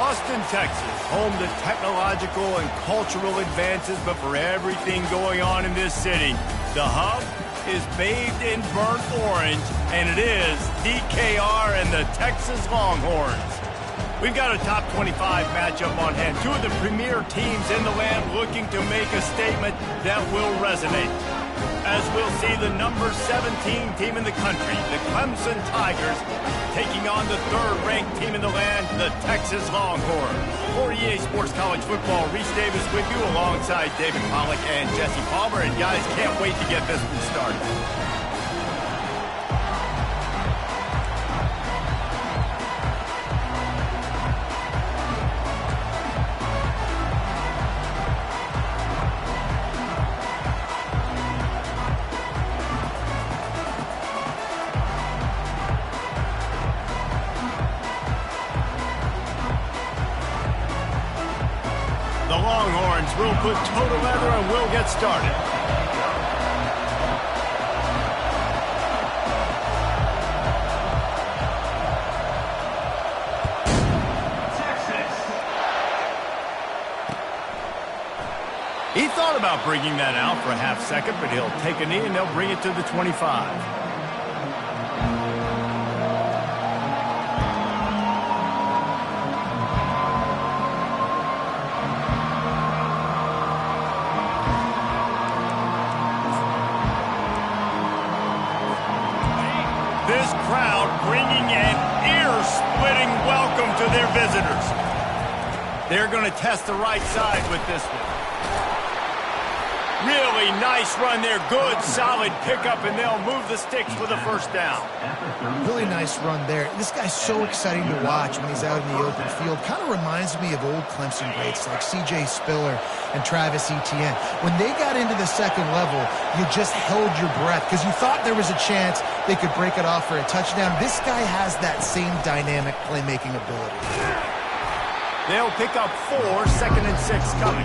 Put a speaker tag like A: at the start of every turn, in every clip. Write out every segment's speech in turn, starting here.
A: Austin, Texas, home to technological and cultural advances, but for everything going on in this city, the hub is bathed in burnt orange, and it is DKR and the Texas Longhorns. We've got a top 25 matchup on hand. Two of the premier teams in the land looking to make a statement that will resonate. As we'll see the number 17 team in the country, the Clemson Tigers, taking on the third-ranked team in the land, the Texas Longhorns. For EA Sports College Football, Reese Davis with you alongside David Pollack and Jesse Palmer. And guys, can't wait to get this one started. The Longhorns will put total leather and we'll get started. Texas. He thought about bringing that out for a half second, but he'll take a knee and they'll bring it to the 25. This crowd bringing an ear-splitting welcome to their visitors. They're going to test the right side with this one. Really nice run there. Good, solid pickup, and they'll move the sticks for the first down.
B: Really nice run there. This guy's so exciting to watch when he's out in the open field. Kind of reminds me of old Clemson greats like C.J. Spiller and Travis Etienne. When they got into the second level, you just held your breath because you thought there was a chance they could break it off for a touchdown. This guy has that same dynamic playmaking ability.
A: They'll pick up 4, 2nd and 6 coming.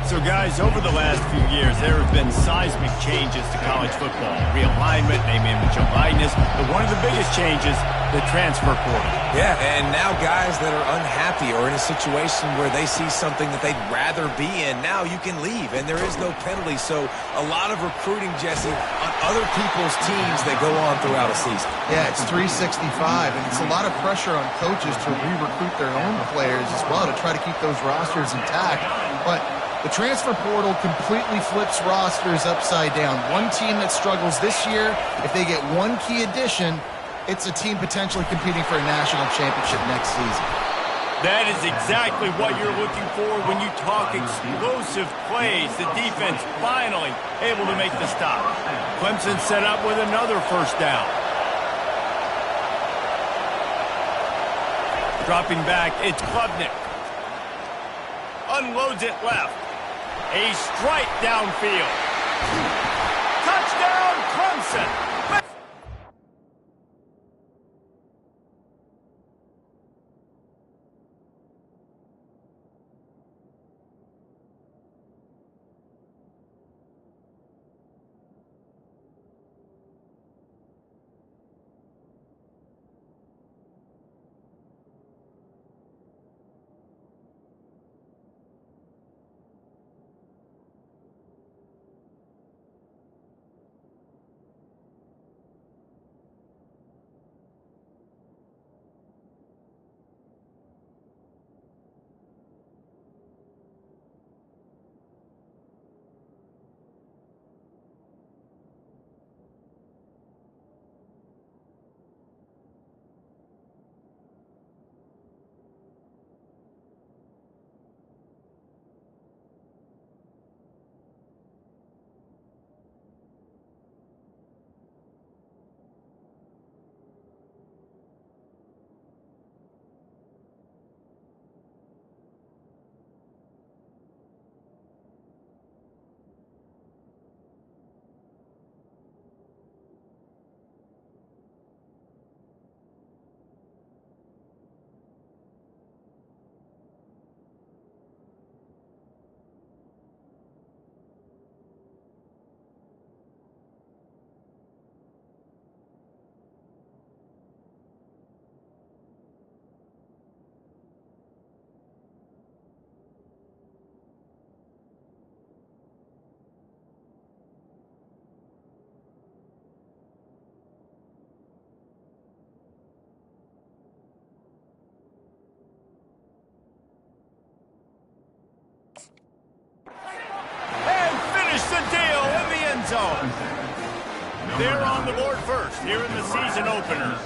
A: So, guys, over the last few years, there have been seismic changes to college football. Realignment, name, image, and likeness. But one of the biggest changes, the transfer portal.
C: Yeah, and now guys that are unhappy or in a situation where they see something that they'd rather be in, now you can leave, and there is no penalty. So a lot of recruiting, Jesse, on other people's teams that go on throughout a season.
B: Yeah, it's 365, and it's a lot of pressure on coaches to re-recruit their own players as well to try to keep those rosters intact. But the transfer portal completely flips rosters upside down. One team that struggles this year, if they get one key addition, it's a team potentially competing for a national championship next season.
A: That is exactly what you're looking for when you talk explosive plays. The defense finally able to make the stop. Clemson set up with another first down. Dropping back, it's Klubnik. Unloads it left. A strike downfield. Touchdown, Clemson! They're on the board first here in the season opener.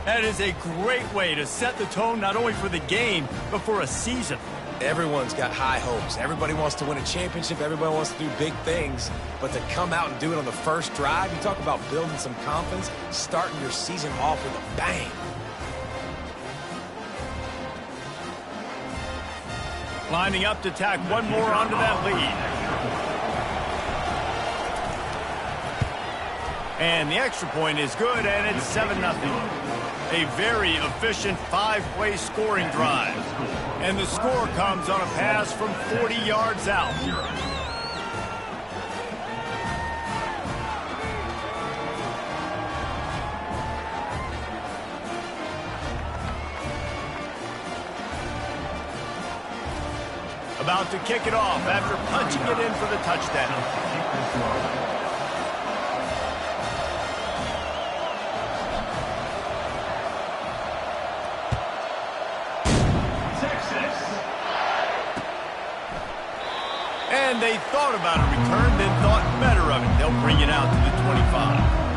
A: That is a great way to set the tone not only for the game, but for a season.
C: Everyone's got high hopes. Everybody wants to win a championship. Everybody wants to do big things. But to come out and do it on the first drive, you talk about building some confidence, starting your season off with a bang.
A: Lining up to tack one more onto that lead. And the extra point is good, and it's 7-0. A very efficient 5-play scoring drive. And the score comes on a pass from 40 yards out. About to kick it off after punching it in for the touchdown. And they thought about a return, then thought better of it. They'll bring it out to the 25.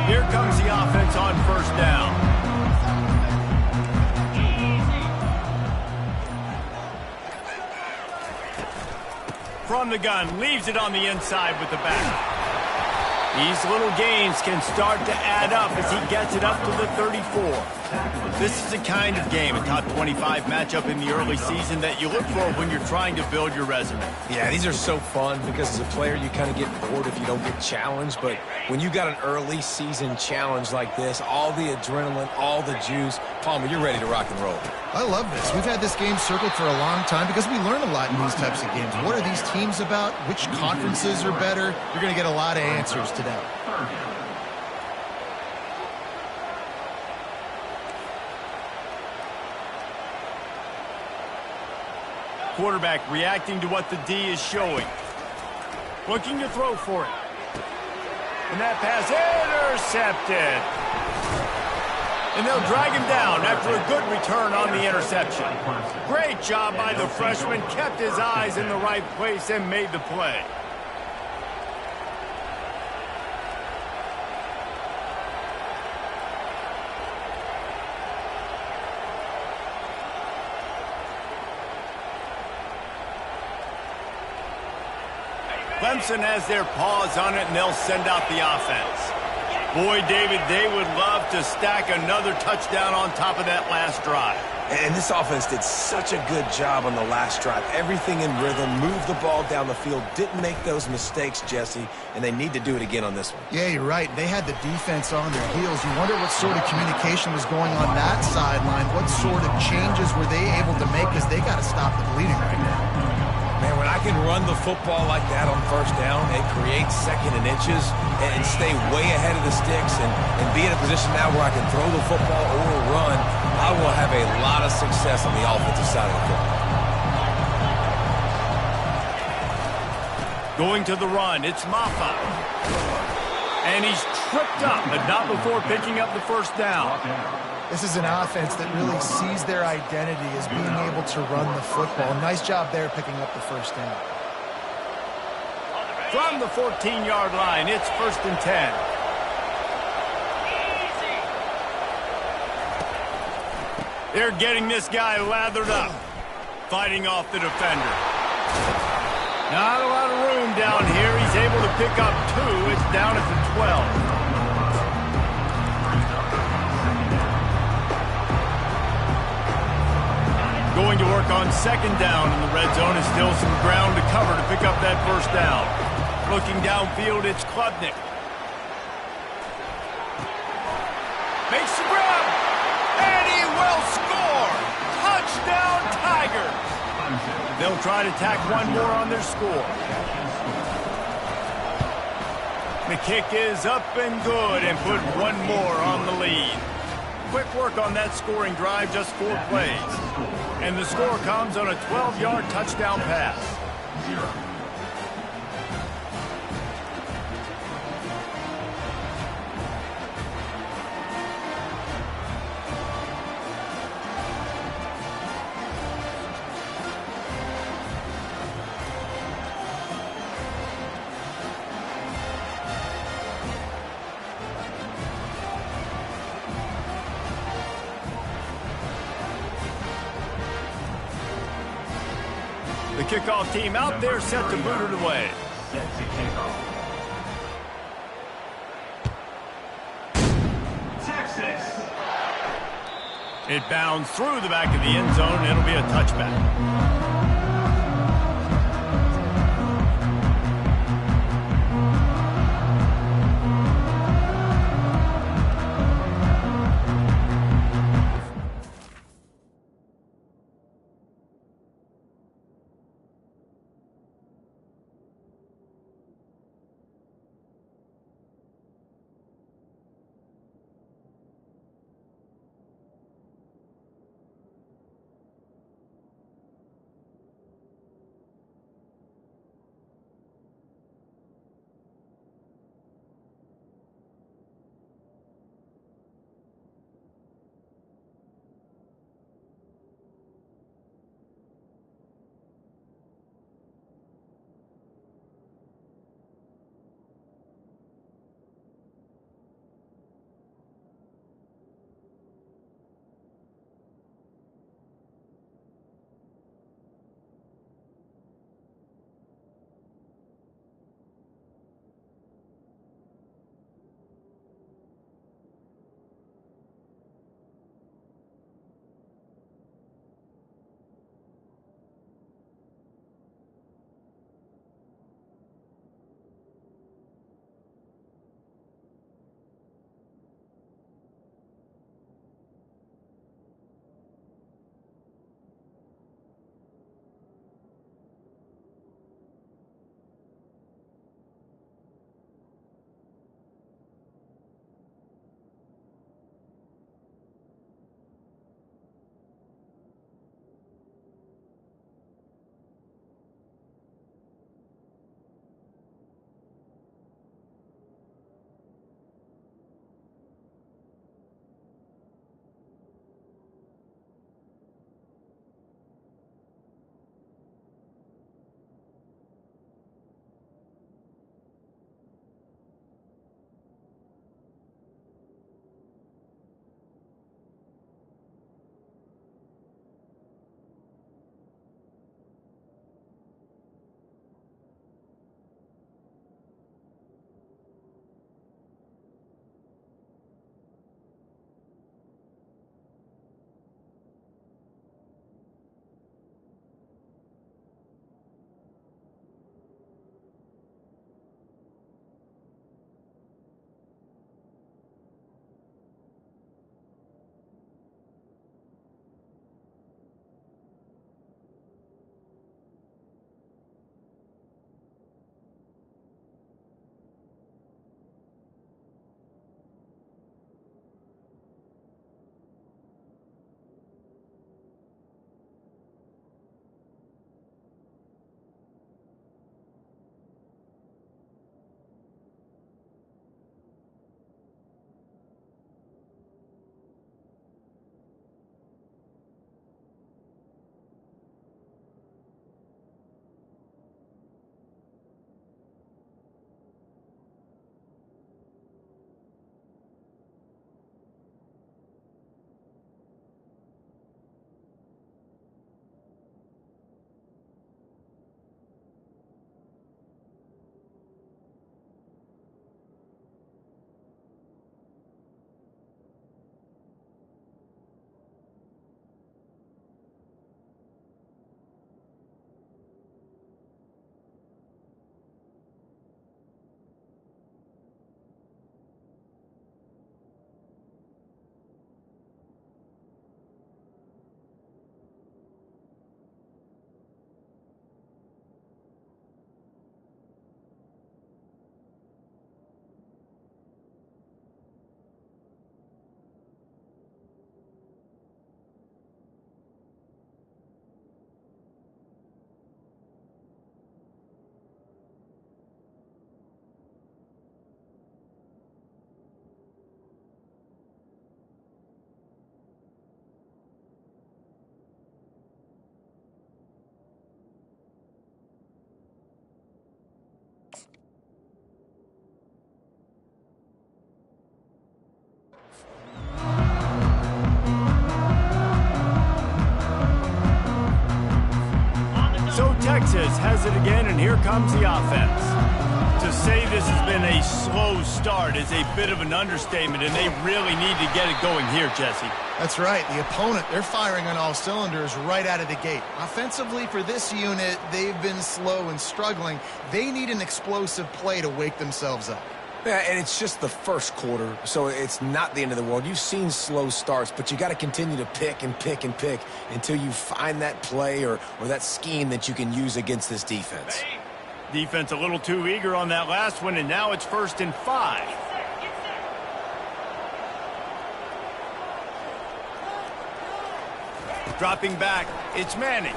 A: Here comes the offense on first down. From the gun, leaves it on the inside with the back. These little gains can start to add up as he gets it up to the 34. This is the kind of game, a top 25 matchup in the early season, that you look for when you're trying to build your resume.
C: Yeah, these are so fun because as a player, you kind of get bored if you don't get challenged. But when you got an early season challenge like this, all the adrenaline, all the juice, Palmer, you're ready to rock and roll.
B: I love this. We've had this game circled for a long time because we learn a lot in these types of games. What are these teams about? Which conferences are better? You're going to get a lot of answers today.
A: Quarterback reacting to what the D is showing. Looking to throw for it. And that pass intercepted. And they'll drag him down after a good return on the interception. Great job by the freshman. Kept his eyes in the right place and made the play. Clemson has their paws on it, and they'll send out the offense. Boy, David, they would love to stack another touchdown on top of that last drive.
C: And this offense did such a good job on the last drive. Everything in rhythm, moved the ball down the field, didn't make those mistakes, Jesse, and they need to do it again on this one.
B: Yeah, you're right. They had the defense on their heels. You wonder what sort of communication was going on that sideline. What sort of changes were they able to make, because they got to stop the bleeding right now.
C: Man, when I can run the football like that on first down, it creates second and inches and stay way ahead of the sticks and be in a position now where I can throw the football or run, I will have a lot of success on the offensive side of the football.
A: Going to the run, it's Maffa. And he's tripped up, but not before picking up the first down.
B: This is an offense that really sees their identity as being able to run the football. Nice job there picking up the first down.
A: From the 14-yard line, it's 1st and 10. They're getting this guy lathered up, fighting off the defender. Not a lot of room down here. He's able to pick up 2. It's down at the 12. Going to work on 2nd down in the red zone, is still some ground to cover to pick up that first down. Looking downfield, it's Klubnik. Makes the grab, and he will score! Touchdown, Tigers! They'll try to tack one more on their score. The kick is up and good, and put one more on the lead. Quick work on that scoring drive, just 4 plays. And the score comes on a 12-yard touchdown pass. The kickoff team out there set to boot it away.
D: Set to kickoff. Texas.
A: It bounds through the back of the end zone, and it'll be a touchback. Travis has it again, and here comes the offense. To say this has been a slow start is a bit of an understatement, and they really need to get it going here, Jesse.
B: That's right. The opponent, they're firing on all cylinders right out of the gate. Offensively, for this unit, they've been slow and struggling. They need an explosive play to wake themselves up.
C: Yeah, and it's just the first quarter, so it's not the end of the world. You've seen slow starts, but you got to continue to pick and pick and pick until you find that play or that scheme that you can use against this defense.
A: Defense a little too eager on that last one, and now it's 1st and 5. Dropping back, it's Manning.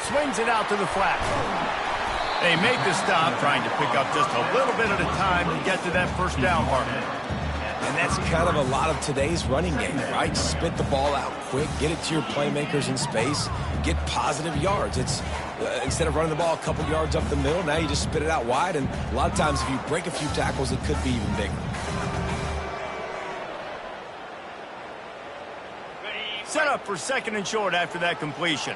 A: Swings it out to the flat. They make the stop, trying to pick up just a little bit at a time to get to that first down marker.
C: And that's kind of a lot of today's running game, right? Spit the ball out quick, get it to your playmakers in space, get positive yards. It's instead of running the ball a couple yards up the middle, now you just spit it out wide, and a lot of times if you break a few tackles, it could be even bigger.
A: Set up for 2nd and short after that completion.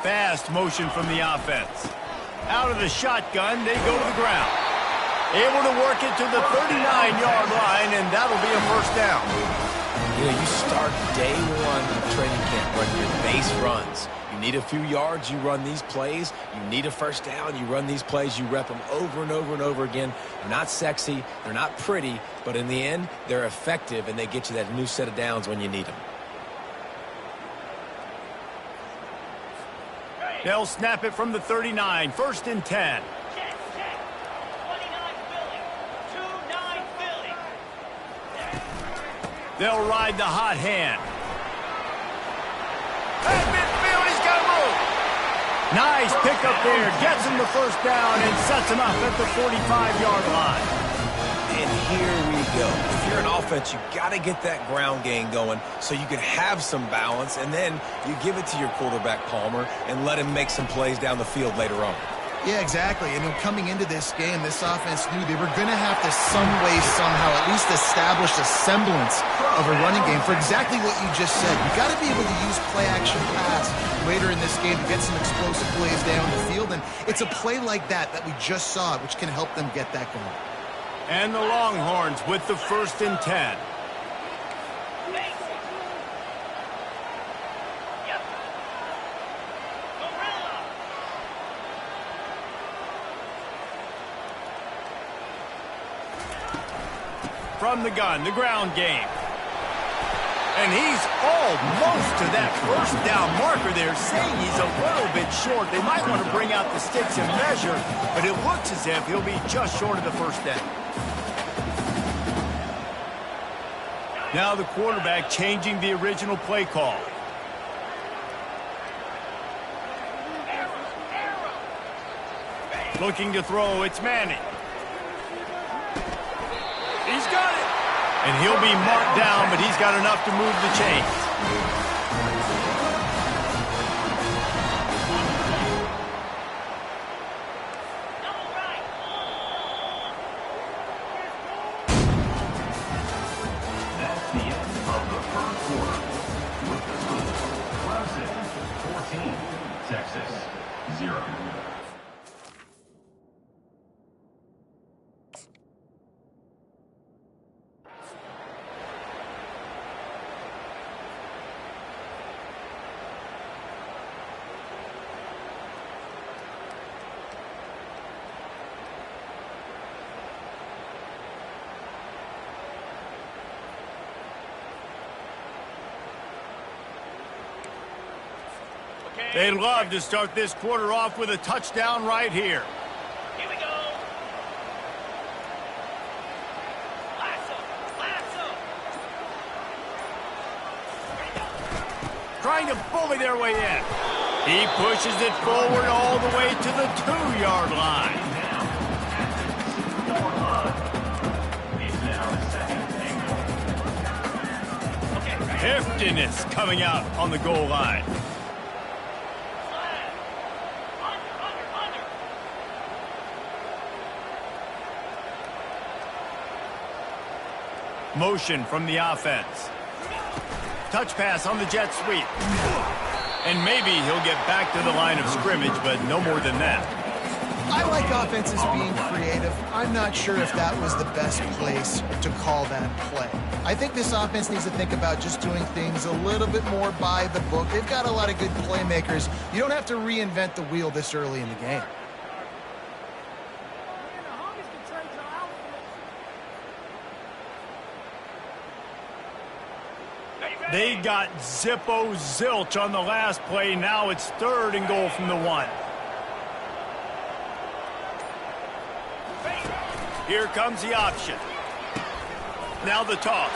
A: Fast motion from the offense. Out of the shotgun, they go to the ground. Able to work it to the 39-yard line, and that'll be a first down.
C: You know, you start day one of training camp running your base runs. You need a few yards, you run these plays. You need a first down, you run these plays. You rep them over and over and over again. They're not sexy, they're not pretty, but in the end, they're effective, and they get you that new set of downs when you need them.
A: They'll snap it from the 39, 1st and 10. They'll ride the hot hand. At midfield, he's got to move. Nice pickup there. Gets him the first down and sets him up at the 45-yard line.
C: And here we go. If you're an offense, you got to get that ground game going so you can have some balance, and then you give it to your quarterback, Palmer, and let him make some plays down the field later on.
B: Yeah, exactly. And coming into this game, this offense knew they were going to have to some way, somehow, at least establish a semblance of a running game for exactly what you just said. You got to be able to use play-action pass later in this game to get some explosive plays down the field, and it's a play like that we just saw, which can help them get that going.
A: And the Longhorns with the 1st and 10. From the gun, the ground game. And he's almost to that first down marker there, saying he's a little bit short. They might want to bring out the sticks and measure, but it looks as if he'll be just short of the first down. Now the quarterback changing the original play call. Looking to throw, it's Manning. He's got it. And he'll be marked down, but he's got enough to move the chains.
D: That's the end of the first quarter. With the score, Clemson 14, Texas 0.
A: They'd love to start this quarter off with a touchdown right here.
E: Here we go. Lasso.
A: Trying to bully their way in. He pushes it forward all the way to the 2-yard line. Heftiness coming out on the goal line. Motion from the offense. Touch pass on the jet sweep. And maybe he'll get back to the line of scrimmage, but no more than that.
B: I like offenses being creative. I'm not sure if that was the best place to call that play. I think this offense needs to think about just doing things a little bit more by the book. They've got a lot of good playmakers. You don't have to reinvent the wheel this early in the game.
A: They got Zippo zilch on the last play. Now it's 3rd and goal from the 1. Here comes the option. Now the toss.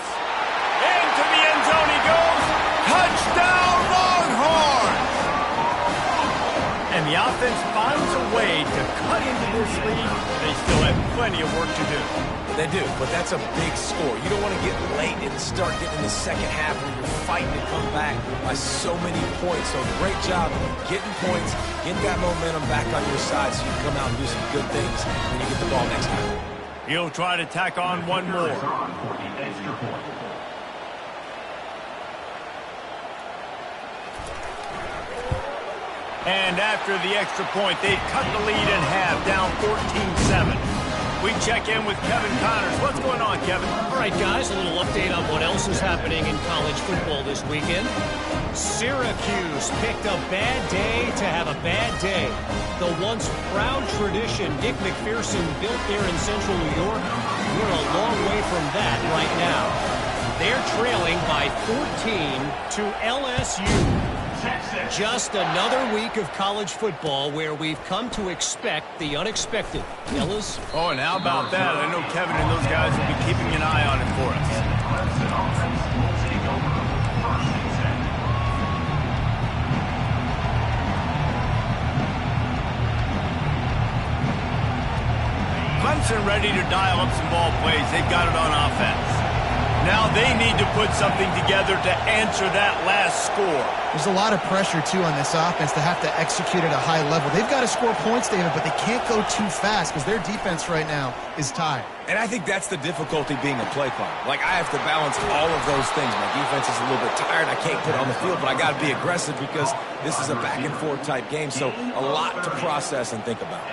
A: Into the end zone he goes. Touchdown, Longhorns! And the offense finds a way to cut into this lead. They still have plenty of work to do.
C: They do, but that's a big score. You don't want to get late and start getting in the second half where you're fighting to come back by so many points. So great job getting points, getting that momentum back on your side so you can come out and do some good things when you get the ball next time.
A: He'll try to tack on one more. And after the extra point, they've cut the lead in half, down 14-7. We check in with Kevin Connors. What's going on, Kevin?
E: All right, guys, a little update on what else is happening in college football this weekend. Syracuse picked a bad day to have a bad day. The once proud tradition Dick McPherson built there in central New York, we're a long way from that right now. They're trailing by 14 to LSU. Just another week of college football where we've come to expect the unexpected. Ellis?
A: Oh, and how about that? I know Kevin and those guys will be keeping an eye on it for us. Clemson ready to dial up some ball plays. They've got it on offense. Now they need to put something together to answer that last score.
B: There's a lot of pressure, too, on this offense to have to execute at a high level. They've got to score points, David, but they can't go too fast because their defense right now is tired.
C: And I think that's the difficulty being a play caller. Like, I have to balance all of those things. My defense is a little bit tired. I can't put it on the field, but I got to be aggressive because this is a back-and-forth type game. So a lot to process and think about.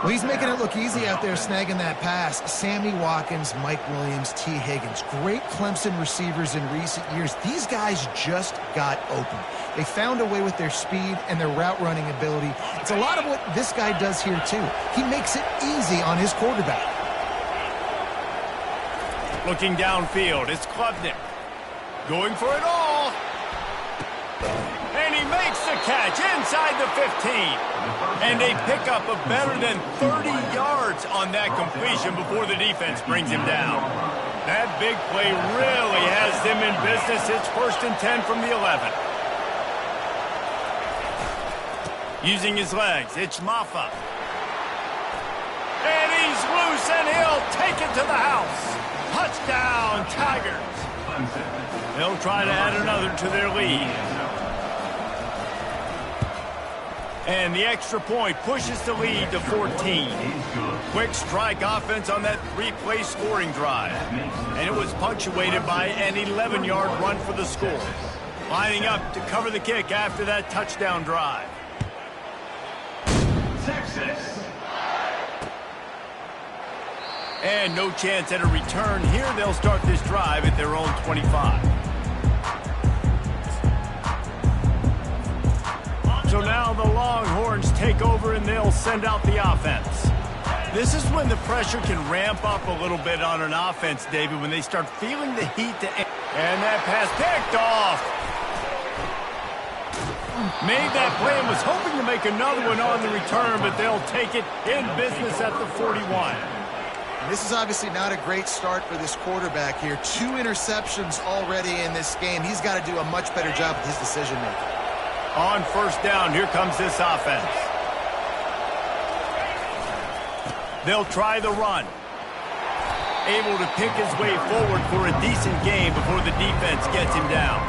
B: Well, he's making it look easy out there snagging that pass. Sammy Watkins, Mike Williams, T. Higgins. Great Clemson receivers in recent years. These guys just got open. They found a way with their speed and their route running ability. It's a lot of what this guy does here, too. He makes it easy on his quarterback.
A: Looking downfield, it's Klubnik. Going for it all. And he makes the catch inside the 15. And they pick up a better than 30 yards on that completion before the defense brings him down. That big play really has them in business. It's 1st and 10 from the 11. Using his legs, it's Maffa. And he's loose, and he'll take it to the house. Touchdown, Tigers. They'll try to add another to their lead. And the extra point pushes the lead to 14. Quick strike offense on that 3-play scoring drive. And it was punctuated by an 11-yard run for the score. Lining up to cover the kick after that touchdown drive.
D: Texas.
A: And no chance at a return here. They'll start this drive at their own 25. So now the Longhorns take over and they'll send out the offense. This is when the pressure can ramp up a little bit on an offense, David, when they start feeling the heat. And that pass picked off. Made that play and was hoping to make another one on the return, but they'll take it in business at the 41.
B: This is obviously not a great start for this quarterback here. 2 interceptions already in this game. He's got to do a much better job with his decision-making.
A: On 1st down, here comes this offense. They'll try the run. Able to pick his way forward for a decent game before the defense gets him down.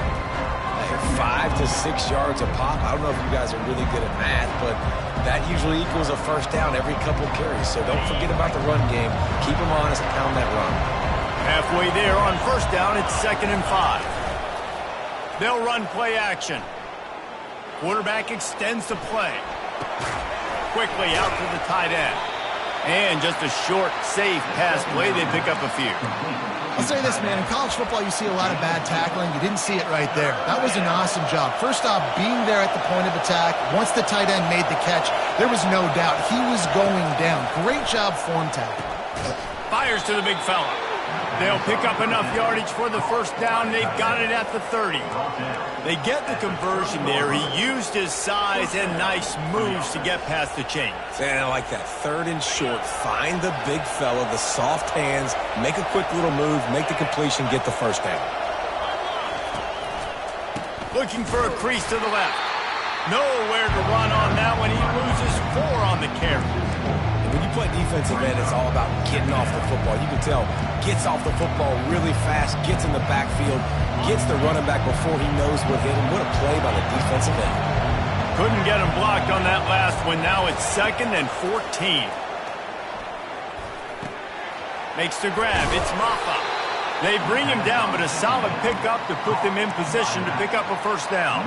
C: 5 to 6 yards a pop. I don't know if you guys are really good at math, but that usually equals a 1st down every couple carries. So don't forget about the run game. Keep them honest and pound that run.
A: Halfway there on 1st down, it's 2nd and 5. They'll run play action. Quarterback extends the play. Quickly out to the tight end. And just a short, safe pass play. They pick up a few.
B: I'll say this, man. In college football, you see a lot of bad tackling. You didn't see it right there. That was an awesome job. First off, being there at the point of attack. Once the tight end made the catch, there was no doubt he was going down. Great job form tackle.
A: Fires to the big fella. They'll pick up enough yardage for the first down. They've got it at the 30. They get the conversion there. He used his size and nice moves to get past the chains.
C: And I like that. 3rd and short. Find the big fella, the soft hands, make a quick little move, make the completion, get the first down.
A: Looking for a crease to the left. Nowhere to run on that one. He loses 4 on the carry.
C: When you play defensive end, it's all about getting off the football. You can tell, gets off the football really fast, gets in the backfield, gets the running back before he knows what hit him. What a play by the defensive end.
A: Couldn't get him blocked on that last one. Now it's 2nd and 14. Makes the grab. It's Maffa. They bring him down, but a solid pickup to put them in position to pick up a first down.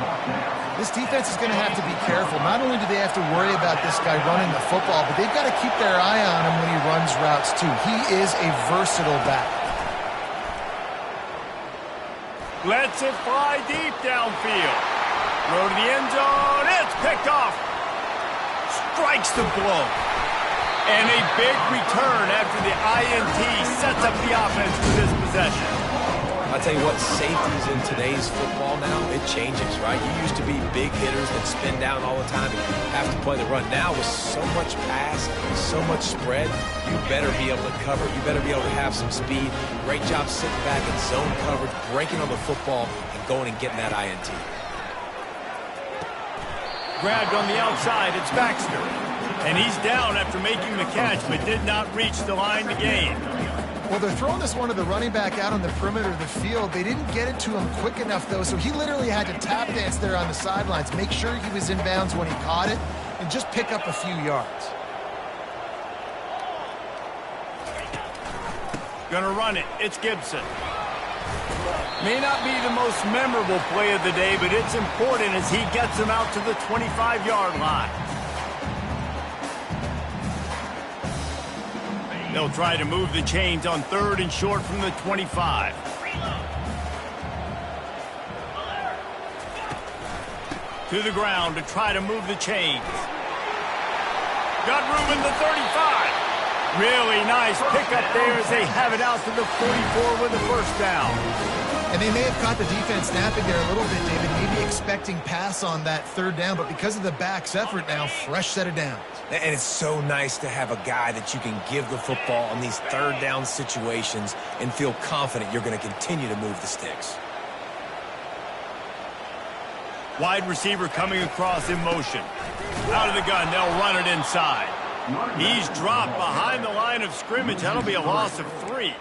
B: This defense is going to have to be careful. Not only do they have to worry about this guy running the football, but they've got to keep their eye on him when he runs routes, too. He is a versatile back.
A: Lets it fly deep downfield. Throw to the end zone. It's picked off. Strikes the blow. And a big return after the INT sets up the offense for this possession.
C: I'll tell you what, safeties in today's football now, it changes, right? You used to be big hitters that spin down all the time and have to play the run. Now with so much pass, so much spread, you better be able to cover. You better be able to have some speed. Great job sitting back in zone coverage, breaking on the football, and going and getting that INT.
A: Grabbed on the outside, it's Baxter. And he's down after making the catch, but did not reach the line to gain.
B: Well, they're throwing this one to the running back out on the perimeter of the field. They didn't get it to him quick enough, though, so he literally had to tap dance there on the sidelines, make sure he was in bounds when he caught it, and just pick up a few yards.
A: Gonna run it. It's Gibson. May not be the most memorable play of the day, but it's important as he gets him out to the 25-yard line. They'll try to move the chains on 3rd and short from the 25. To the ground to try to move the chains. Got room in the 35. Really nice pickup there as they have it out to the 44 with the first down.
B: And they may have caught the defense snapping there a little bit, David, maybe expecting pass on that 3rd down, but because of the back's effort now, fresh set of downs.
C: And it's so nice to have a guy that you can give the football on these 3rd down situations and feel confident you're going to continue to move the sticks.
A: Wide receiver coming across in motion. Out of the gun, they'll run it inside. He's dropped behind the line of scrimmage. That'll be a loss of 3.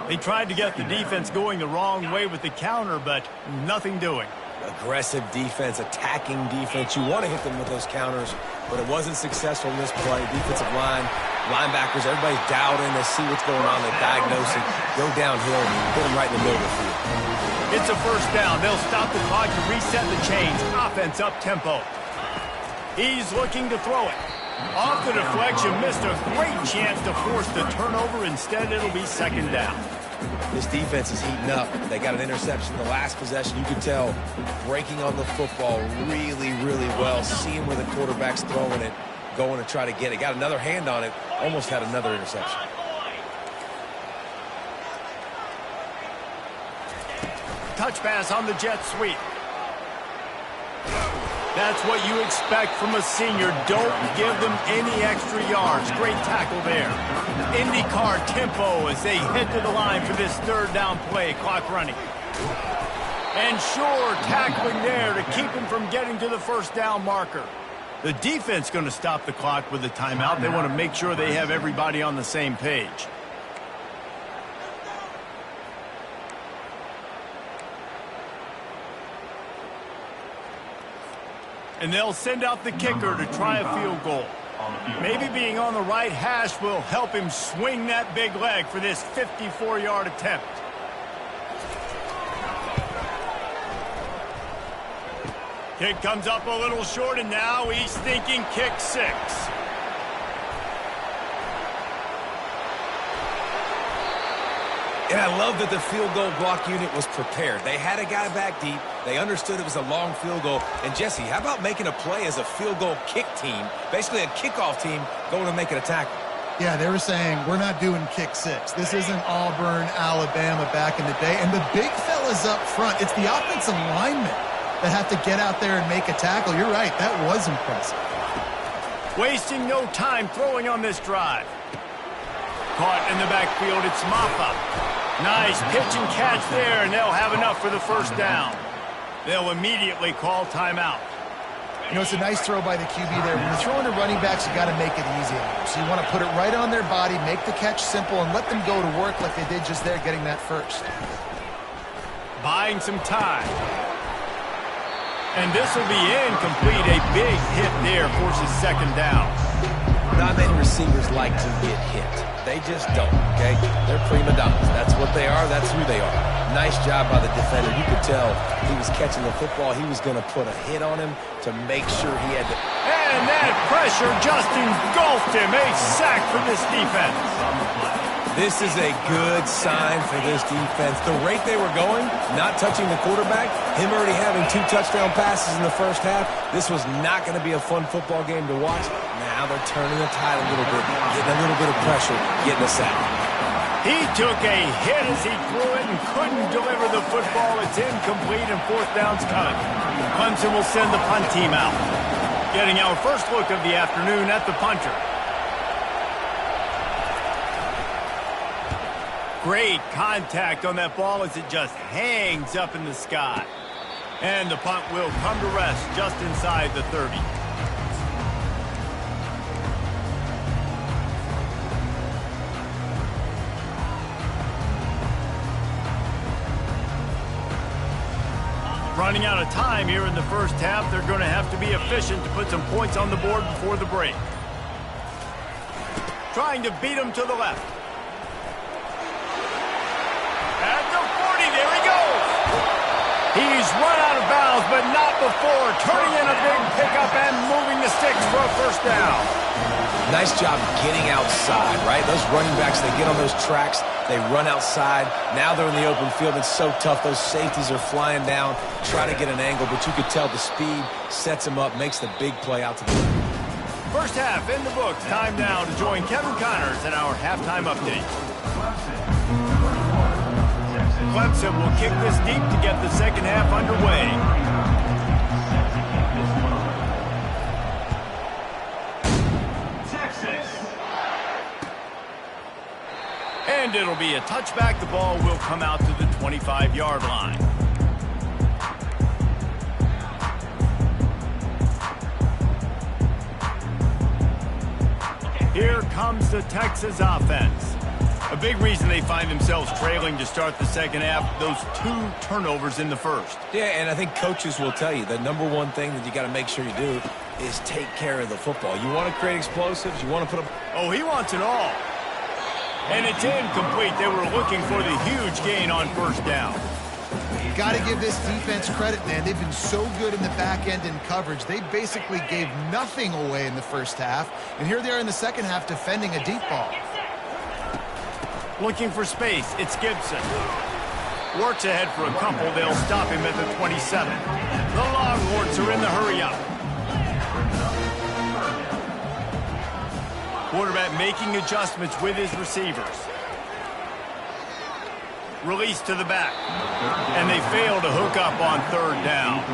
A: They tried to get the defense going the wrong way with the counter, but nothing doing.
C: Aggressive defense, attacking defense. You want to hit them with those counters, but it wasn't successful in this play. Defensive line, linebackers, everybody's dialed in. They see what's going on. They diagnose it, go downhill, and put them right in the middle of the field.
A: It's a first down. They'll stop the clock to reset the chains. Offense up tempo. He's looking to throw it. Off the deflection, missed a great chance to force the turnover. Instead, it'll be 2nd down.
C: This defense is heating up. They got an interception the last possession. You could tell breaking on the football really, really well, seeing where the quarterback's throwing it, going to try to get it. Got another hand on it, almost had another interception.
A: Touch pass on the jet sweep. That's what you expect from a senior. Don't give them any extra yards. Great tackle there. IndyCar tempo as they head to the line for this 3rd down play. Clock running. And sure, tackling there to keep him from getting to the first down marker. The defense going to stop the clock with a timeout. They want to make sure they have everybody on the same page. And they'll send out the kicker to try a field goal. Maybe being on the right hash will help him swing that big leg for this 54-yard attempt. Kick comes up a little short, and now he's thinking kick 6.
C: And I love that the field goal block unit was prepared. They had a guy back deep. They understood it was a long field goal. And, Jesse, how about making a play as a field goal kick team, basically a kickoff team, going and making a tackle?
B: Yeah, they were saying, we're not doing kick 6. This isn't Auburn, Alabama back in the day. And the big fellas up front, it's the offensive linemen that have to get out there and make a tackle. You're right, that was impressive.
A: Wasting no time throwing on this drive. Caught in the backfield, it's Maffa. Nice pitch and catch there, and they'll have enough for the first down. They'll immediately call timeout.
B: You know, it's a nice throw by the QB there. When you're throwing to running backs, you got to make it easy on them. So you want to put it right on their body, make the catch simple, and let them go to work like they did just there, getting that first.
A: Buying some time. And this will be incomplete. A big hit there forces second down.
C: Not many receivers like to get hit. They just don't, okay? They're prima donnas. That's what they are. That's who they are. Nice job by the defender. You could tell he was catching the football. He was going to put a hit on him to make sure he had to...
A: And that pressure just engulfed him. A sack for this defense.
C: This is a good sign for this defense. The rate they were going, not touching the quarterback, him already having 2 touchdown passes in the first half, this was not going to be a fun football game to watch. Now they're turning the tide a little bit, getting a little bit of pressure, getting a sack.
A: He took a hit as he threw it and couldn't deliver the football. It's incomplete and fourth down's coming. Clemson will send the punt team out. Getting our first look of the afternoon at the punter. Great contact on that ball as it just hangs up in the sky. And the punt will come to rest just inside the 30. Running out of time here in the first half. They're going to have to be efficient to put some points on the board before the break. Trying to beat him to the left. At the 40, there he goes. He's run out of bounds, but not before turning in a big pickup and moving the sticks for a first down.
C: Nice job getting outside, right? Those running backs, they get on those tracks, they run outside. Now they're in the open field. It's so tough. Those safeties are flying down, try to get an angle, but you could tell the speed sets them up, makes the big play out to the left.
A: First half in the books. Time now to join Kevin Connors in our halftime update. Clemson will kick this deep to get the second half underway. And it'll be a touchback. The ball will come out to the 25-yard line. Here comes the Texas offense. A big reason they find themselves trailing to start the second half, those 2 turnovers in the first.
C: Yeah, and I think coaches will tell you the number one thing that you got to make sure you do is take care of the football. You want to create explosives. You want to put them...
A: Oh, he wants it all. And it's incomplete. They were looking for the huge gain on first down.
B: Got to give this defense credit, man. They've been so good in the back end in coverage. They basically gave nothing away in the first half. And here they are in the second half defending a deep ball.
A: Looking for space. It's Gibson. Works ahead for a couple. They'll stop him at the 27. The Longhorns are in the hurry-up. Quarterback making adjustments with his receivers. Release to the back. And they fail to hook up on third down.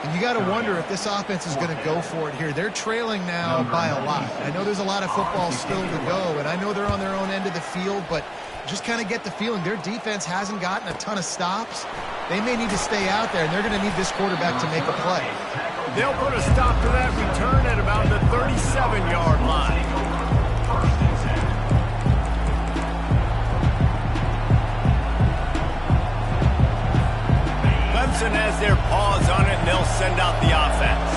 B: And you got to wonder if this offense is going to go for it here. They're trailing now by a lot. I know there's a lot of football still to go, and I know they're on their own end of the field, but just kind of get the feeling their defense hasn't gotten a ton of stops. They may need to stay out there, and they're going to need this quarterback to make a play.
A: They'll put a stop to that return at about the 37-yard line. Clemson has their paws on it, and they'll send out the offense.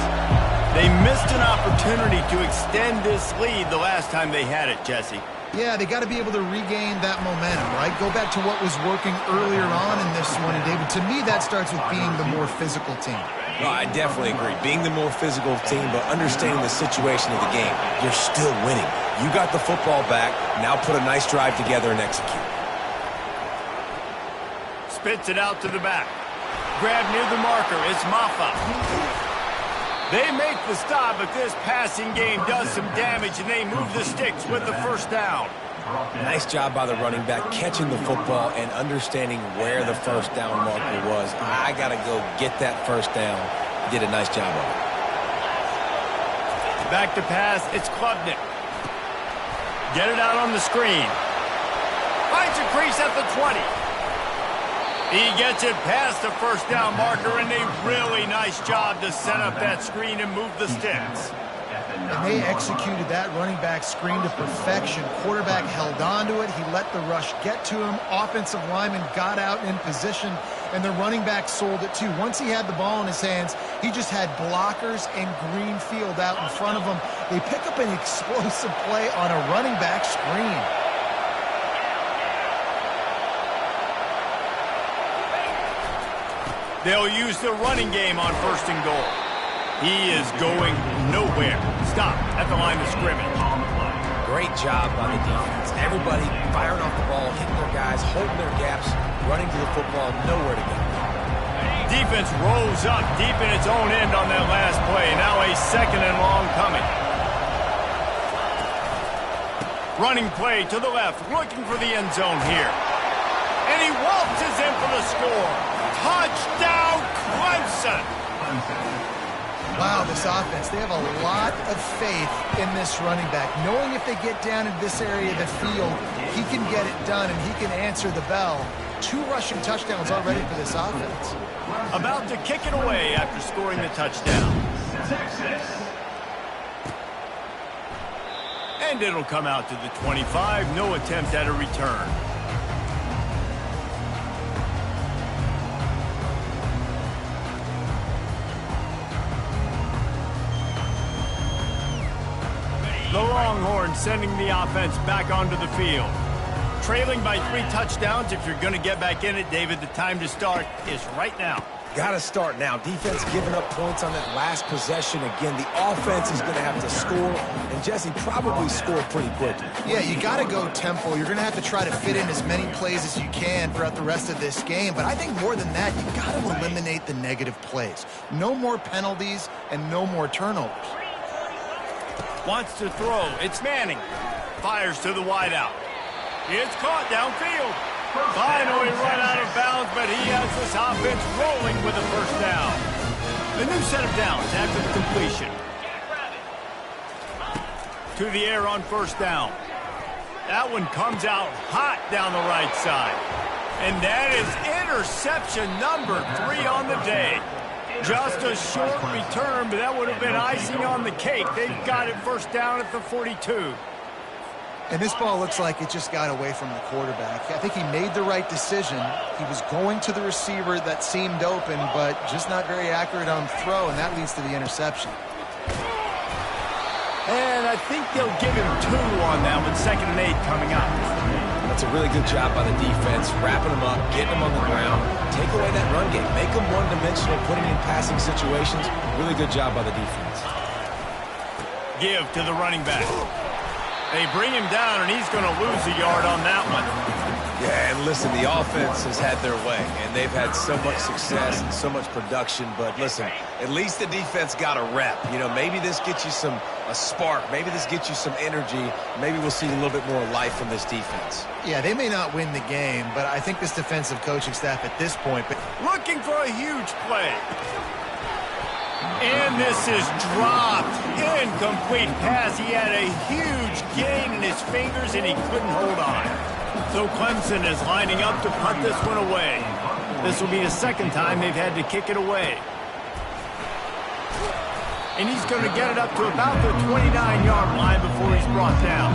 A: They missed an opportunity to extend this lead the last time they had it, Jesse.
B: Yeah, they got to be able to regain that momentum, right? Go back to what was working earlier on in this one. And, David, to me, that starts with being the more physical team.
C: No, I definitely agree. Being the more physical team, but understanding the situation of the game. You're still winning. You got the football back. Now put a nice drive together and execute.
A: Spits it out to the back. Grab near the marker. It's Maffa. They make the stop, but this passing game does some damage, and they move the sticks with the first down.
C: Nice job by the running back catching the football and understanding where the first down marker was. I got to go get that first down. He did a nice job of it.
A: Back to pass. It's Klubnik. Get it out on the screen. Finds a crease at the 20. He gets it past the first down marker, and a really nice job to set up that screen and move the sticks.
B: And they executed that running back screen to perfection. Quarterback held on to it. He let the rush get to him. Offensive lineman got out in position, and the running back sold it too. Once he had the ball in his hands, he just had blockers and green field out in front of him. They pick up an explosive play on a running back screen.
A: They'll use the running game on first and goal. He is going nowhere. Stop at the line of scrimmage.
C: Great job by the defense. Everybody firing off the ball, hitting their guys, holding their gaps, running to the football, nowhere to go.
A: Defense rolls up deep in its own end on that last play. Now a second and long coming. Running play to the left, looking for the end zone here. And he waltzes in for the score. Touchdown, Clemson!
B: Wow, this offense, they have a lot of faith in this running back. Knowing if they get down in this area of the field, he can get it done and he can answer the bell. 2 rushing touchdowns already for this offense.
A: About to kick it away after scoring the touchdown. And it'll come out to the 25. No attempt at a return. The Longhorns sending the offense back onto the field. Trailing by 3 touchdowns. If you're going to get back in it, David, the time to start is right now.
C: Got to start now. Defense giving up points on that last possession. Again, the offense is going to have to score, and Jesse probably scored pretty quickly.
B: Yeah, you got to go tempo. You're going to have to try to fit in as many plays as you can throughout the rest of this game. But I think more than that, you got to eliminate the negative plays. No more penalties and no more turnovers.
A: Wants to throw. It's Manning. Fires to the wideout. It's caught downfield. Finally run out of bounds, but he has this offense rolling with a first down. A new set of downs after the completion. To the air on first down. That one comes out hot down the right side. And that is interception number 3 on the day. Just a short return, but that would have been icing on the cake. They've got it first down at the 42.
B: And this ball looks like it just got away from the quarterback. I think he made the right decision. He was going to the receiver that seemed open, but just not very accurate on throw, and that leads to the interception.
A: And I think they'll give him 2 on that one. 2nd and 8 coming up.
C: That's a really good job by the defense, wrapping them up, getting them on the ground. Take away that run game. Make them one-dimensional, putting in passing situations. Really good job by the defense.
A: Give to the running back. They bring him down, and he's going to lose a yard on that one.
C: Yeah, and listen, the offense has had their way, and they've had so much success and so much production. But listen, at least the defense got a rep. You know, maybe this gets you a spark. Maybe this gets you some energy. Maybe we'll see a little bit more life from this defense.
B: Yeah, they may not win the game, but I think this defensive coaching staff at this point...
A: Looking for a huge play. And this is dropped. Incomplete pass. He had a huge gain in his fingers, and he couldn't hold on. So Clemson is lining up to punt this one away. This will be the 2nd time they've had to kick it away. And he's going to get it up to about the 29-yard line before he's brought down.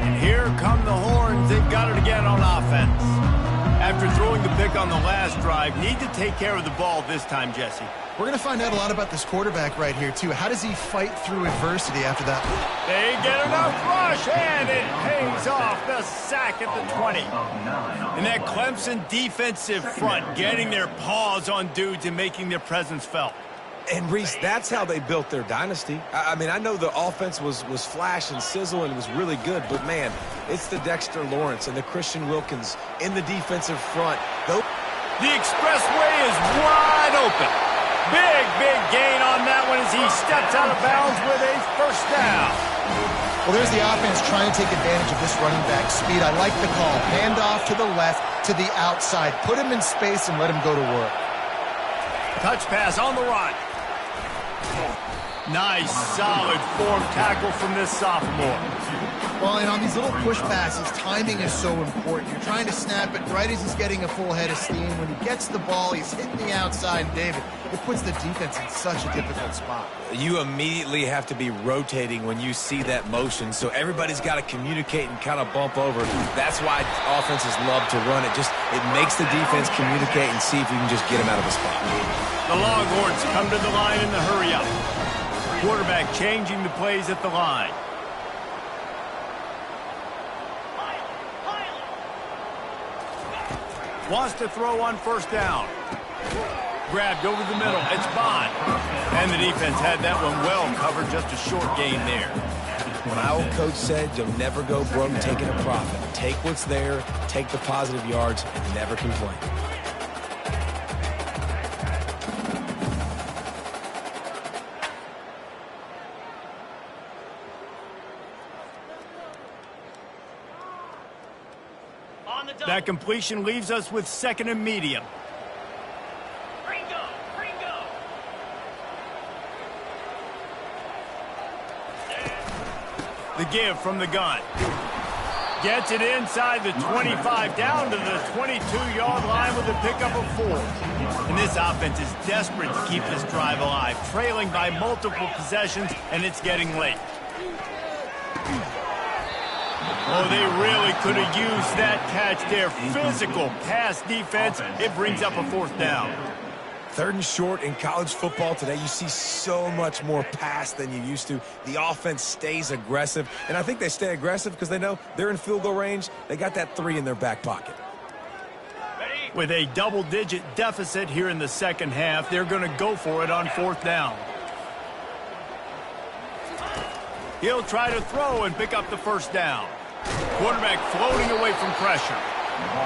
A: And here come the Horns. They've got it again on offense. After throwing the pick on the last drive, need to take care of the ball this time, Jesse.
B: We're going to find out a lot about this quarterback right here, too. How does he fight through adversity after that?
A: They get enough rush, and it pays off. The sack at the 20. And that Clemson defensive front getting their paws on dudes and making their presence felt.
C: And, Reese, that's how they built their dynasty. I mean, I know the offense was flash and sizzle and was really good, but, man, it's the Dexter Lawrence and the Christian Wilkins in the defensive front.
A: The expressway is wide open. Big gain on that one as he steps out of bounds with a first down.
B: Well, there's the offense trying to take advantage of this running back speed. I like the call. Hand off to the left, to the outside. Put him in space and let him go to work.
A: Touch pass on the run. Nice, solid form tackle from this sophomore.
B: Well, and on these little push passes, timing is so important. You're trying to snap it right as he's getting a full head of steam. When he gets the ball, he's hitting the outside, and David, it puts the defense in such a difficult spot.
C: You immediately have to be rotating when you see that motion, so everybody's got to communicate and kind of bump over. That's why offenses love to run it. It makes the defense communicate and see if you can just get him out of the spot.
A: The Longhorns come to the line in the hurry-up. Quarterback changing the plays at the line. Wants to throw on first down. Grabbed over the middle. It's Bond. And the defense had that one well covered. Just a short gain there.
C: My old coach said you'll never go broke taking a profit. Take what's there, take the positive yards, and never complain.
A: That completion leaves us with second and medium. The give from the gun. Gets it inside the 25, down to the 22-yard line with a pickup of 4. And this offense is desperate to keep this drive alive, trailing by multiple possessions, and it's getting late. Oh, they really could have used that catch there. Physical pass defense. It brings up a fourth down.
C: 3rd and short in college football today. You see so much more pass than you used to. The offense stays aggressive, and I think they stay aggressive because they know they're in field goal range. They got that 3 in their back pocket.
A: With a double-digit deficit here in the second half, they're going to go for it on 4th down. He'll try to throw and pick up the first down. Quarterback floating away from pressure.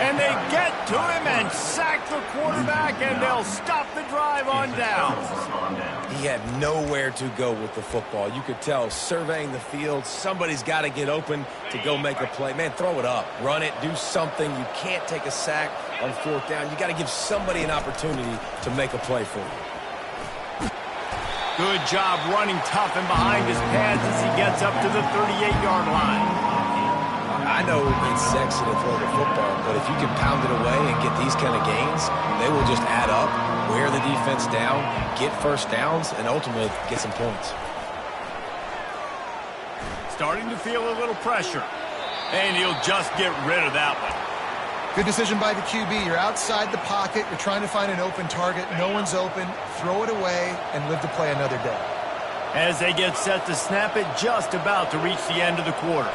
A: And they get to him and sack the quarterback, and they'll stop the drive on down.
C: He had nowhere to go with the football. You could tell, surveying the field, somebody's got to get open to go make a play. Man, throw it up. Run it. Do something. You can't take a sack on 4th down. You got to give somebody an opportunity to make a play for you.
A: Good job running tough and behind his pads as he gets up to the 38-yard line.
C: I know it's sexy to throw the football, but if you can pound it away and get these kind of gains, they will just add up, wear the defense down, get first downs, and ultimately get some points.
A: Starting to feel a little pressure, and he'll just get rid of that one.
B: Good decision by the QB. You're outside the pocket. You're trying to find an open target. No one's open. Throw it away and live to play another day.
A: As they get set to snap it, just about to reach the end of the quarter.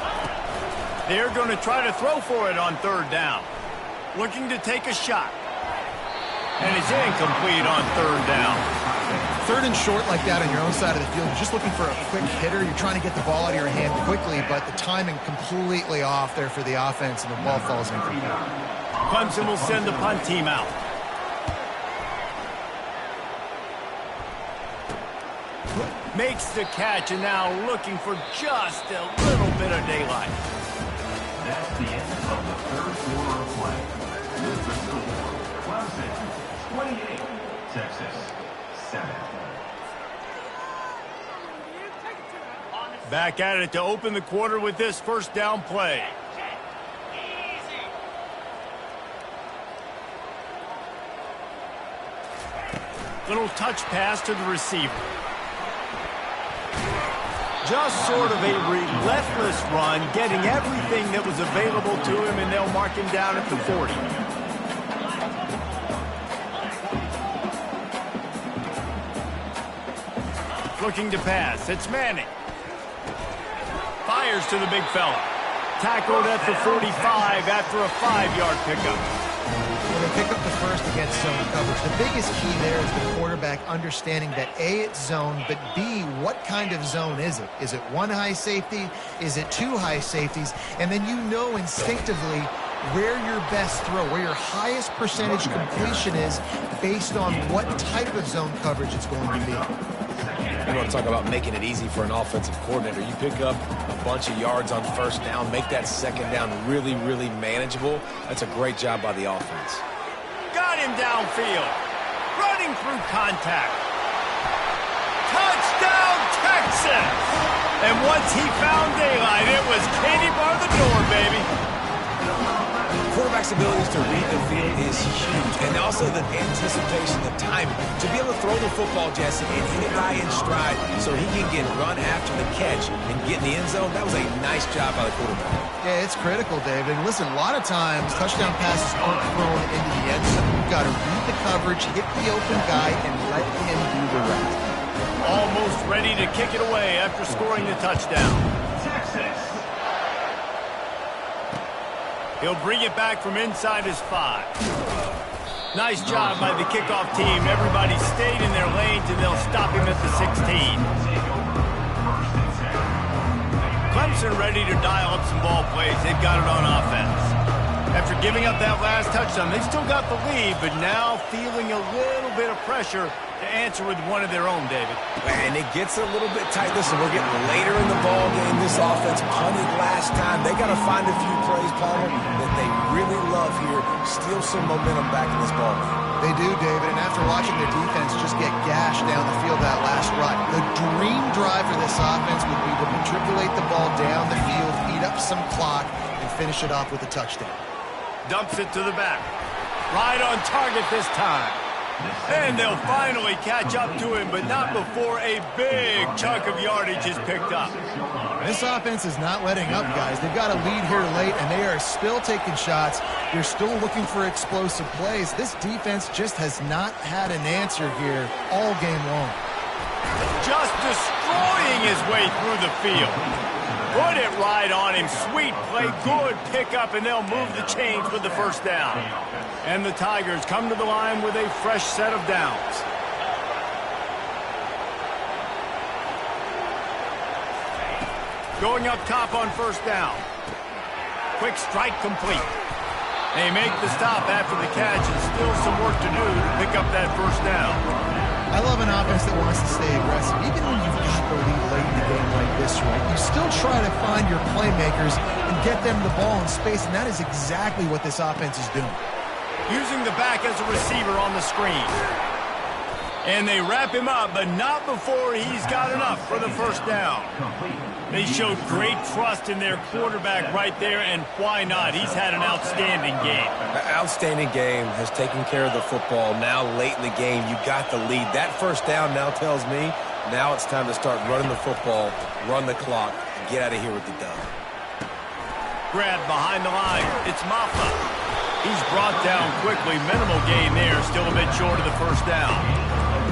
A: They're going to try to throw for it on 3rd down. Looking to take a shot. And it's incomplete on 3rd down.
B: 3rd and short like that on your own side of the field. You're just looking for a quick hitter. You're trying to get the ball out of your hand quickly, but the timing completely off there for the offense, and the ball falls incomplete.
A: Clemson will send the punt team out. Makes the catch, and now looking for just a little bit of daylight.
D: That's the end of the 3rd quarter of play. With the score, Clemson 28, Texas 7.
A: Back at it to open the quarter with this first down play. Little touch pass to the receiver. Just sort of a relentless run, getting everything that was available to him, and they'll mark him down at the 40. looking to pass. It's Manning. Fires to the big fella. Tackled at the 45 after a 5-yard pickup.
B: Well, they pick up the first against zone coverage. The biggest key there is the quarterback understanding that A, it's zone, but B, what kind of zone is it? Is it one high safety? Is it two high safeties? And then you know instinctively where your best throw, where your highest percentage completion is based on what type of zone coverage it's going to be.
C: You want to talk about making it easy for an offensive coordinator. You pick up a bunch of yards on first down, make that second down really, really manageable. That's a great job by the offense.
A: Got him downfield. Running through contact. Touchdown, Texas! And once he found daylight, it was Katie bar the door, baby.
C: Quarterback's abilities to read the field is huge, and also the anticipation, the timing. To be able to throw the football, Jesse, and hit a guy in stride so he can get run after the catch and get in the end zone, that was a nice job by the quarterback.
B: Yeah, it's critical, David. Listen, a lot of times touchdown passes aren't thrown into the end zone. You've got to read the coverage, hit the open guy, and let him do the rest.
A: Almost ready to kick it away after scoring the touchdown.
D: Texas.
A: He'll bring it back from inside his 5. Nice job by the kickoff team. Everybody stayed in their lanes, and they'll stop him at the 16. Clemson ready to dial up some ball plays. They've got it on offense. After giving up that last touchdown, they still got the lead, but now feeling a little bit of pressure to answer with one of their own, David.
C: And it gets a little bit tight. Listen, we're getting later in the ball game. This offense punted last time. They got to find a few plays, Palmer, that they really love here. Steal some momentum back in this ball game.
B: They do, David, and after watching their defense just get gashed down the field that last run, the dream drive for this offense would be to matriculate the ball down the field, eat up some clock, and finish it off with a touchdown.
A: Dumps it to the back. Right on target this time. And they'll finally catch up to him, but not before a big chunk of yardage is picked up.
B: This offense is not letting up, guys. They've got a lead here late, and they are still taking shots. They're still looking for explosive plays. This defense just has not had an answer here all game long.
A: Just destroying his way through the field. Put it right on him. Sweet play, good pickup, and they'll move the chains with the first down. And the Tigers come to the line with a fresh set of downs. Going up top on first down. Quick strike complete. They make the stop after the catch, and still some work to do to pick up that first down.
B: I love an offense that wants to stay aggressive. Even when you've got the lead late in the game like this, right, you still try to find your playmakers and get them the ball in space, and that is exactly what this offense is doing.
A: Using the back as a receiver on the screen. And they wrap him up, but not before he's got enough for the first down. They showed great trust in their quarterback right there, and why not? He's had an outstanding game.
C: An outstanding game, has taken care of the football. Now late in the game, you got the lead. That first down now tells me now it's time to start running the football, run the clock, and get out of here with the dub.
A: Grab behind the line. It's Maffa. He's brought down quickly. Minimal gain there, still a bit short of the first down.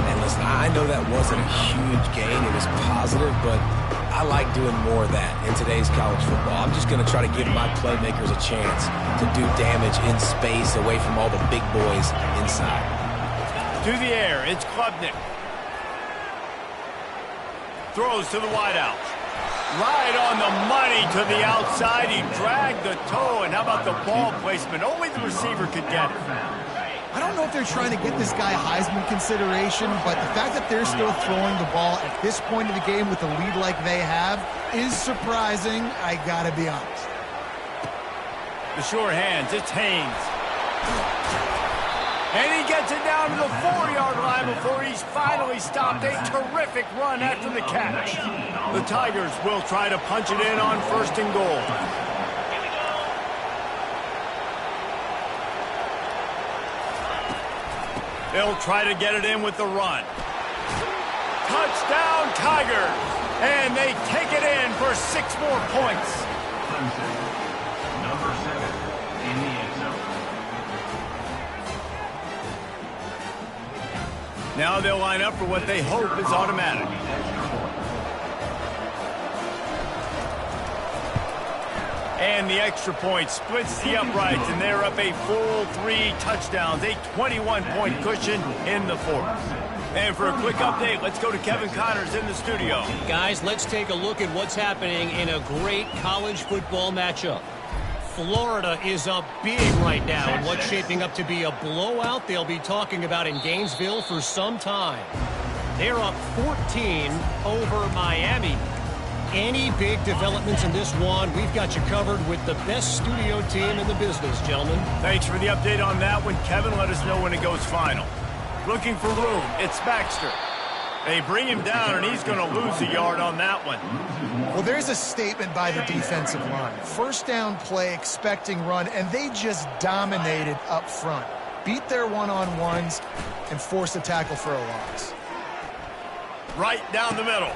C: And listen, I know that wasn't a huge gain. It was positive, but I like doing more of that in today's college football. I'm just going to try to give my playmakers a chance to do damage in space away from all the big boys inside.
A: To the air, it's Klubnik. Throws to the wideout. Right on the money to the outside. He dragged the toe, and how about the ball placement? Only the receiver could get it.
B: I don't know if they're trying to get this guy Heisman consideration, but the fact that they're still throwing the ball at this point of the game with a lead like they have is surprising, I gotta be honest.
A: The sure hands, it's Haynes. And he gets it down to the 4-yard line before he's finally stopped. A terrific run after the catch. The Tigers will try to punch it in on first and goal. They'll try to get it in with the run. Touchdown, Tigers! And they take it in for 6 more points.
D: Clemson, number 7 in the end zone.
A: Now they'll line up for what they hope is automatic. And the extra point splits the uprights, and they're up a full 3 touchdowns, a 21-point cushion in the fourth. And for a quick update, let's go to Kevin Connors in the studio.
E: Guys, let's take a look at what's happening in a great college football matchup. Florida is up big right now in what's shaping up to be a blowout they'll be talking about in Gainesville for some time. They're up 14 over Miami. Any big developments in this one, we've got you covered with the best studio team in the business, gentlemen.
A: Thanks for the update on that one, Kevin. Let us know when it goes final. Looking for room, it's Baxter. They bring him down, and he's going to lose a yard on that one.
B: Well, there's a statement by the defensive line. First down play, expecting run, and they just dominated up front. Beat their one-on-ones and forced a tackle for a loss.
A: Right down the middle.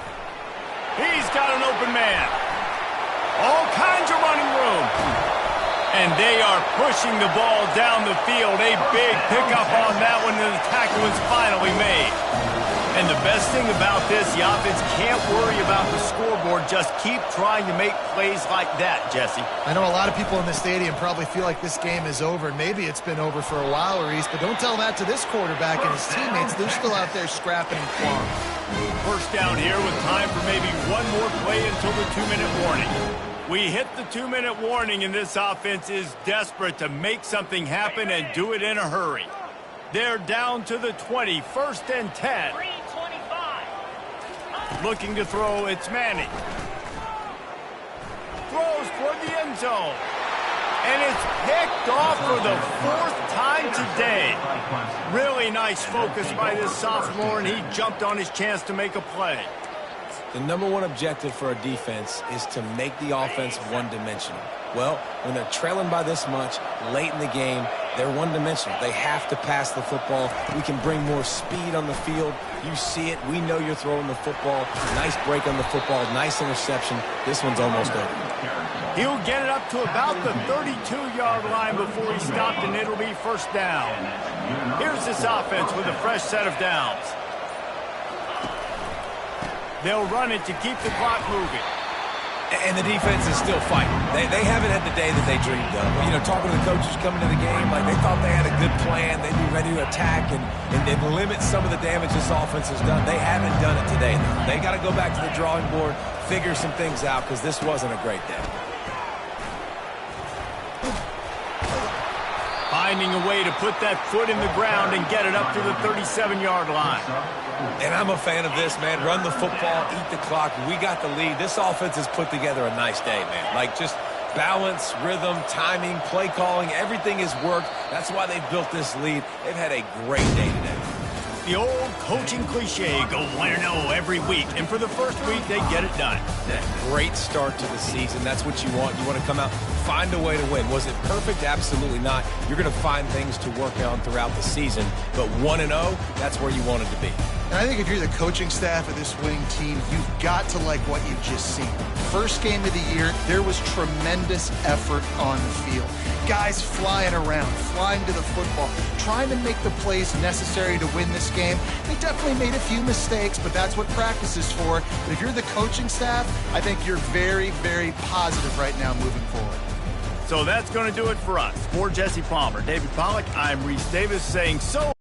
A: He's got an open man. All kinds of running room. And they are pushing the ball down the field. A big pickup on that one, and the tackle was finally made. And the best thing about this, the offense can't worry about the scoreboard. Just keep trying to make plays like that, Jesse.
B: I know a lot of people in the stadium probably feel like this game is over, and maybe it's been over for a while, Reese, but don't tell that to this quarterback and his teammates. They're still out there scrapping and clawing.
A: First down here with time for maybe one more play until the 2-minute warning. We hit the 2-minute warning, and this offense is desperate to make something happen and do it in a hurry. They're down to the 20, 1st and 10. Looking to throw, it's Manning. Throws toward the end zone. And it's picked off for the 4th time today. Really nice focus by this sophomore, and he jumped on his chance to make a play.
C: The number one objective for a defense is to make the offense one-dimensional. Well, when they're trailing by this much late in the game, they're one-dimensional. They have to pass the football. We can bring more speed on the field. You see it. We know you're throwing the football. Nice break on the football. Nice interception. This one's almost over.
A: He'll get it up to about the 32-yard line before he stopped, and it'll be first down. Here's this offense with a fresh set of downs. They'll run it to keep the clock moving.
C: And the defense is still fighting. They haven't had the day that they dreamed of. You know, talking to the coaches coming to the game, like they thought they had a good plan. They'd be ready to attack and limit some of the damage this offense has done. They haven't done it today. They got to go back to the drawing board, figure some things out, because this wasn't a great day.
A: Finding a way to put that foot in the ground and get it up to the 37-yard line.
C: And I'm a fan of this, man. Run the football, eat the clock. We got the lead. This offense has put together a nice day, man. Like just balance, rhythm, timing, play calling, everything has worked. That's why they've built this lead. They've had a great day today.
A: The old coaching cliche, go 1-0 every week. And for the first week, they get it done.
C: Great start to the season. That's what you want. You want to come out, find a way to win. Was it perfect? Absolutely not. You're going to find things to work on throughout the season. But 1-0, that's where you wanted to be.
B: And I think if you're the coaching staff of this winning team, you've got to like what you've just seen. First game of the year, there was tremendous effort on the field. Guys flying around, flying to the football, trying to make the plays necessary to win this game. They definitely made a few mistakes, but that's what practice is for. But if you're the coaching staff, I think you're very, very positive right now moving forward.
A: So that's going to do it for us. For Jesse Palmer, David Pollack, I'm Reese Davis saying so